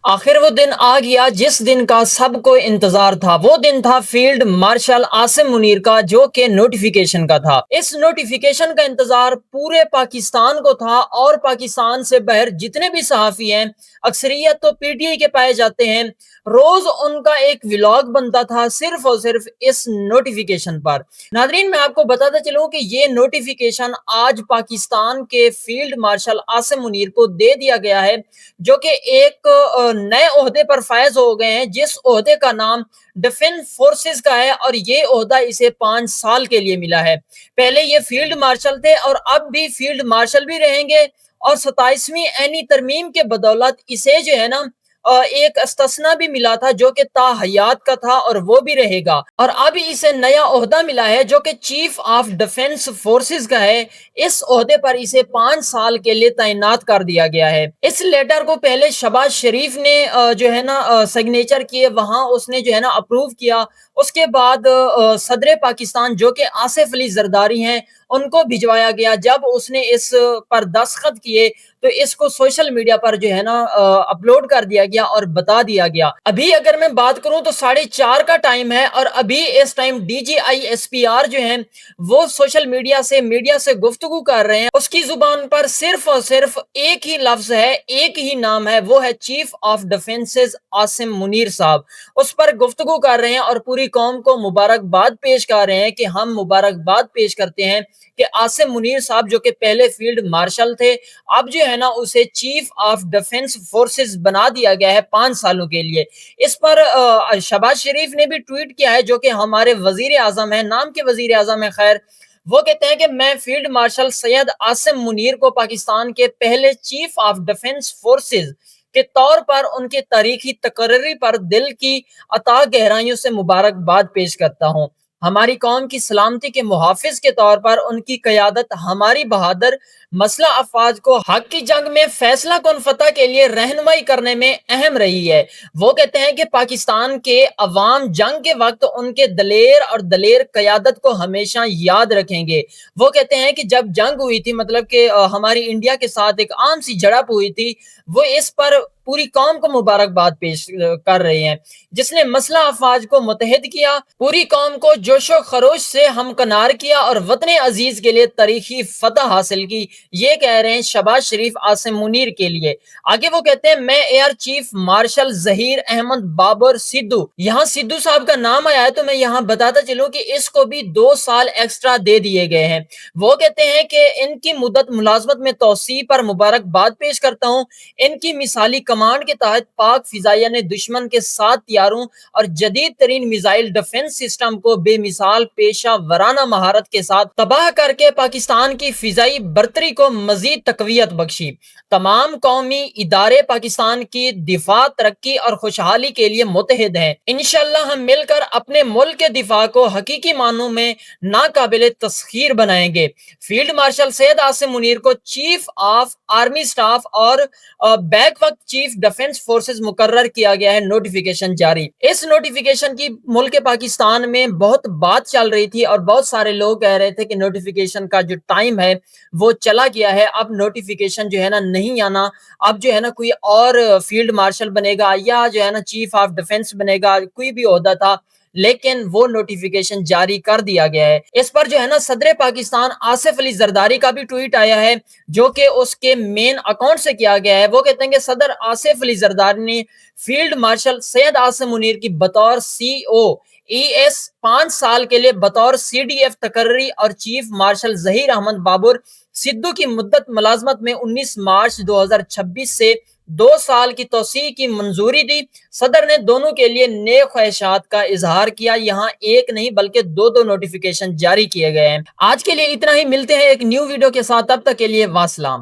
آخر وہ دن آ گیا جس دن کا سب کو انتظار تھا۔ وہ دن تھا فیلڈ مارشل عاصم منیر کا، جو کہ نوٹیفیکیشن کا تھا۔ اس نوٹیفیکیشن کا انتظار پورے پاکستان کو تھا، اور پاکستان سے باہر جتنے بھی صحافی ہیں، اکثریت تو پی ٹی آئی کے پائے جاتے ہیں، روز ان کا ایک ولاگ بنتا تھا صرف اور صرف اس نوٹیفیکیشن پر۔ ناظرین، میں آپ کو بتاتا چلوں کہ یہ نوٹیفیکیشن آج پاکستان کے فیلڈ مارشل عاصم منیر کو دے دیا گیا ہے، جو کہ ایک نئے عہدے پر فائز ہو گئے ہیں، جس عہدے کا نام ڈیفنس فورسز کا ہے، اور یہ عہدہ اسے 5 سال کے لیے ملا ہے۔ پہلے یہ فیلڈ مارشل تھے، اور اب بھی فیلڈ مارشل بھی رہیں گے، اور 27ویں اینی ترمیم کے بدولت اسے جو ہے نا ایک استثنا بھی ملا تھا، جو کہ تا حیات کا تھا، اور وہ بھی رہے گا۔ اور اب اسے نیا عہدہ ملا ہے، جو کہ چیف آف ڈیفنس فورسز کا ہے۔ اس عہدے پر اسے 5 سال کے لیے تعینات کر دیا گیا ہے۔ اس لیٹر کو پہلے شہباز شریف نے جو ہے نا سگنیچر کیے، وہاں اس نے جو ہے نا اپروو کیا۔ اس کے بعد صدر پاکستان، جو کہ آصف علی زرداری ہیں، ان کو بھجوایا گیا۔ جب اس نے اس پر دستخط کیے تو اس کو سوشل میڈیا پر جو ہے نا اپلوڈ کر دیا گیا اور بتا دیا گیا۔ ابھی اگر میں بات کروں تو 4:30 کا ٹائم ہے، اور ابھی اس time D G I S P R جو ہیں وہ سوشل میڈیا سے گفتگو کر رہے ہیں۔ اس کی زبان پر صرف اور صرف ایک ہی لفظ ہے، ایک ہی نام ہے، وہ ہے چیف آف ڈیفنسز عاصم منیر صاحب۔ اس پر گفتگو کر رہے ہیں، اور پوری قوم کو مبارکباد پیش کر رہے ہیں کہ ہم مبارکباد پیش کرتے ہیں کہ عاصم منیر صاحب، جو کہ پہلے فیلڈ مارشل تھے، اب جو ہے نا اسے چیف آف ڈیفنس فورسز بنا دیا گیا ہے 5 سالوں کے لیے۔ اس پر شہباز شریف نے بھی ٹویٹ کیا ہے، جو کہ ہمارے وزیر اعظم ہیں، نام کے وزیر اعظم ہیں، خیر وہ کہتے ہیں کہ میں فیلڈ مارشل سید عاصم منیر کو پاکستان کے پہلے چیف آف ڈیفنس فورسز کے طور پر ان کی تاریخی تقرری پر دل کی عطا گہرائیوں سے مبارکباد پیش کرتا ہوں۔ ہماری قوم کی سلامتی کے محافظ کے طور پر ان کی قیادت ہماری بہادر مسلح افواج کو حق کی جنگ میں فیصلہ کن فتح کے لیے رہنمائی کرنے میں اہم رہی ہے۔ وہ کہتے ہیں کہ پاکستان کے عوام جنگ کے وقت ان کے دلیر قیادت کو ہمیشہ یاد رکھیں گے۔ وہ کہتے ہیں کہ جب جنگ ہوئی تھی، مطلب کہ ہماری انڈیا کے ساتھ ایک عام سی جھڑپ ہوئی تھی، وہ اس پر پوری قوم کو مبارکباد پیش کر رہے ہیں، جس نے مسلح افواج کو متحد کیا، پوری قوم کو جوش و خروش سے ہمکنار کیا، اور وطن عزیز کے لیے تاریخی فتح حاصل کی۔ یہ کہہ رہے ہیں شہباز شریف عاصم منیر کے لیے۔ آگے وہ کہتے ہیں میں air chief marshal Zaheer Ahmed Babar Sidhu, یہاں سدھو صاحب کا نام آیا ہے تو میں یہاں بتاتا چلوں کہ اس کو بھی 2 سال ایکسٹرا دے دیے گئے ہیں۔ وہ کہتے ہیں کہ ان کی مدت ملازمت میں توسیع پر مبارکباد پیش کرتا ہوں۔ ان کی مثالی کمانڈ کے تحت پاک فضائیہ نے دشمن کے 7 طیاروں اور جدید ترین میزائل ڈیفنس سسٹم کو بے مثال پیشہ ورانہ مہارت کے ساتھ تباہ کر کے پاکستان کی فضائی برتری کو مزید تقویت بخشی۔ تمام قومی ادارے پاکستان کی دفاع، ترقی اور خوشحالی کے لیے متحد ہیں۔ انشاءاللہ ہم مل کر اپنے ملک کے دفاع کو حقیقی معنوں میں ناقابل تسخیر بنائیں گے۔ فیلڈ مارشل سید عاصم منیر کو چیف آف آرمی سٹاف اور بیک وقت چیف ڈیفنس فورسز مقرر کیا گیا ہے۔ نوٹیفیکیشن جاری۔ اس نوٹیفیکیشن کی ملک پاکستان میں بہت بات چل رہی تھی، اور بہت سارے لوگ کہہ رہے تھے کہ نوٹیفیکیشن کا جو ٹائم ہے وہ چلا گیا ہے، اب نوٹیفیکیشن جو ہے نا نہیں آنا، اب جو ہے نا کوئی اور فیلڈ مارشل بنے گا، یا جو ہے نا چیف آف ڈیفنس بنے گا، کوئی بھی عہدہ تھا، لیکن وہ نوٹیفیکیشن جاری کر دیا گیا ہے۔ اس پر جو ہے نا صدر پاکستان آصف علی زرداری کا بھی ٹویٹ آیا ہے، جو کہ اس کے مین اکاؤنٹ سے کیا گیا ہے۔ وہ کہتے ہیں کہ صدر آصف علی زرداری نے فیلڈ مارشل سید عاصم منیر کی بطور سی او ای ایس 5 سال کے لیے بطور سی ڈی ایف تقرری اور چیف مارشل ظہیر احمد بابر سدھو کی مدت ملازمت میں 19 مارچ 2026 سے 2 سال کی توسیع کی منظوری دی۔ صدر نے دونوں کے لیے نیک خواہشات کا اظہار کیا۔ یہاں ایک نہیں بلکہ 2 نوٹیفیکیشن جاری کیے گئے ہیں۔ آج کے لیے اتنا ہی، ملتے ہیں ایک نیو ویڈیو کے ساتھ، تب تک کے لیے واسلام۔